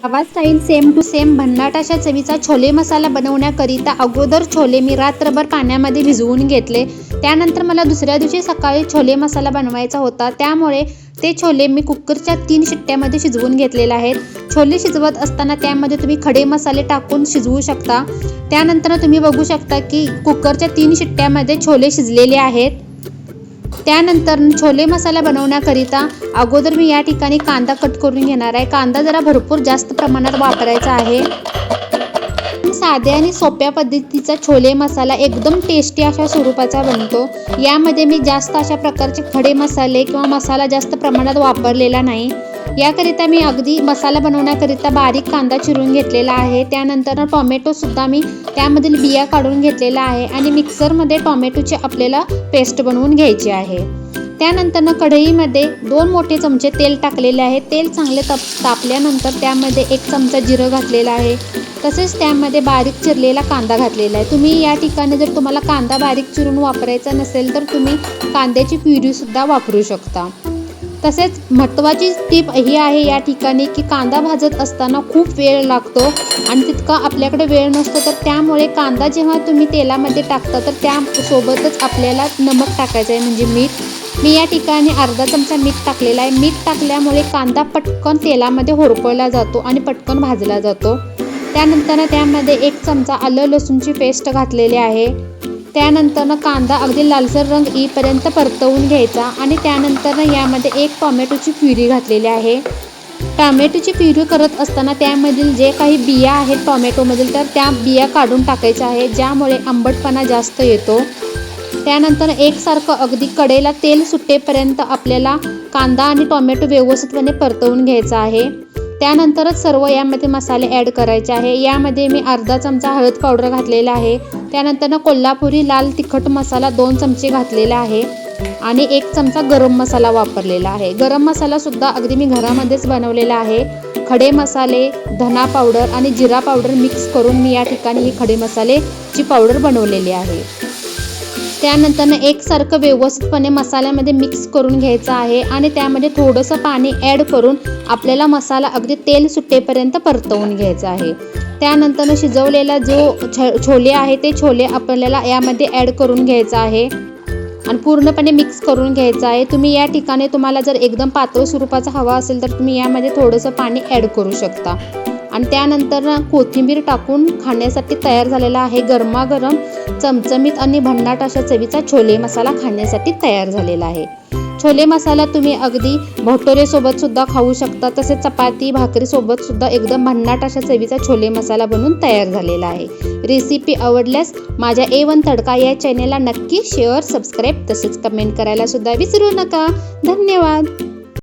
गावा style same to same भन्नाट अशा चवीचा छोले मसाला बनवण्याकरिता अगोदर छोले मी रात्रभर पाण्यामध्ये भिजवून घेतले। त्यानंतर मला दुसऱ्या दिवशी सकाळी छोले मसाला बनवायचा होता, त्यामुळे ते छोले मी कुकरच्या 3 शिट्ट्यामध्ये शिजवून घेतलेले आहेत। छोले शिजवत असताना त्यामध्ये तुम्ही खडे मसाले टाकून शिजवू शकता। त्यानंतर तुम्ही बघू शकता की कुकरच्या 3 शिट्ट्यामध्ये छोले शिजलेले आहेत। त्यानंतर छोले मसाला बनवण्याकरिता अगोदर मी या ठिकाणी कांदा कट करून घेणार आहे। कांदा जरा भरपूर जास्त प्रमाणात वापरायचा आहे। साध्या आणि सोप्या पद्धतीचा छोले मसाला एकदम टेस्टी अशा स्वरूपाचा बनतो। यामध्ये मी जास्त अशा प्रकारचे खडे मसाले किंवा मसाला जास्त प्रमाणात वापरलेला नाही। याकरिता मी अगदी मसाला बनवण्याकरिता बारीक कांदा चिरून घेतलेला आहे। त्यानंतर टोमॅटो सुद्धा मी त्यामधील बिया काढून घेतलेला आहे आणि मिक्सरमध्ये टोमॅटोची आपल्याला पेस्ट बनवून घ्यायची आहे। त्यानंतर कढईमध्ये 2 मोठे चमचे तेल टाकलेले आहे। तेल चांगले तापल्यानंतर त्यामध्ये 1 चमचा जिरं घातलेला आहे। तसेच त्यामध्ये बारीक चिरलेला कांदा घातलेला आहे। तुम्ही या ठिकाणी जर तुम्हाला कांदा बारीक चिरून वापरायचा नसेल तर तुम्ही कांद्याची प्युरी सुद्धा वापरू शकता। तसेच महत्त्वाची टिप ही आहे या ठिकाणी की कांदा भाजत असताना खूप वेळ लागतो आणि तितका आपल्याकडे वेळ नसतो, तर त्यामुळे कांदा जेव्हा तुम्ही तेलामध्ये टाकता तर त्यासोबतच आपल्याला नमक टाकायचं आहे, म्हणजे मीठ। मी या ठिकाणी अर्धा चमचा मीठ टाकलेला आहे। मीठ टाकल्यामुळे कांदा पटकन तेलामध्ये होरपळला जातो आणि पटकन भाजला जातो। त्यानंतर त्यामध्ये 1 चमचा आलं लसूणची पेस्ट घातलेली आहे। त्यानंतर कांदा अगदी लालसर रंग येईपर्यंत परतवून घ्यायचा आणि त्यानंतर यामध्ये 1 टोमॅटोची प्युरी घातलेली आहे। टोमॅटोची प्युरी करत असताना त्यामधील जे काही बिया आहेत टोमॅटोमधील, तर त्या बिया काढून टाकायच्या आहे, ज्यामुळे आंबटपणा जास्त येतो। त्यानंतर एकसारखं अगदी कढईला तेल सुटेपर्यंत आपल्याला कांदा आणि टोमॅटो व्यवस्थितपणे परतवून घ्यायचा आहे। त्यानंतरच सर्व यामध्ये मसाले ॲड करायचे आहे। यामध्ये मी अर्धा चमचा हळद पावडर घातलेला आहे। त्यानंतर कोल्हापुरी लाल तिखट मसाला 2 चमचे घातलेला आहे आणि 1 चमचा गरम मसाला वापरलेला आहे। गरम मसाला सुद्धा अगदी मी घरामध्येच बनवलेला आहे। खडे मसाले, धना पावडर आणि जिरा पावडर मिक्स करून मी या ठिकाणी ही खडे मसालेची पावडर बनवलेली आहे। त्यानंतर एकसारखं व्यवस्थितपणे मसाल्यामध्ये मिक्स करून घ्यायचं आहे आणि त्यामध्ये थोडंसं पाणी ॲड करून आपल्याला मसाला अगदी तेल सुटेपर्यंत परतवून घ्यायचा आहे। त्यानंतर शिजवलेला जो छोले आहे ते छोले आपल्याला यामध्ये ॲड करून घ्यायचा आहे आणि पूर्णपणे मिक्स करून घ्यायचं आहे। तुम्ही या ठिकाणी तुम्हाला जर एकदम पातळ स्वरूपाचा हवा असेल तर तुम्ही यामध्ये थोडंसं पाणी ॲड करू शकता आणि त्यानंतर कोथिंबीर टाकून खाण्यासाठी तयार झालेला आहे। गरमागरम चमचमीत आणि भन्नाट अशा चवीचा छोले मसाला खाण्यासाठी तयार झालेला आहे। छोले मसाला तुम्ही अगदी भटुरेसोबत सुद्धा खाऊ शकता, तसेच चपाती भाकरीसोबत सुद्धा एकदम भन्नाट अशा चवीचा छोले मसाला बनून तयार झालेला आहे। रेसिपी आवडल्यास माझ्या A1 तडका या चॅनेलला नक्की शेअर, सबस्क्राईब तसेच कमेंट करायला सुद्धा विसरू नका। धन्यवाद।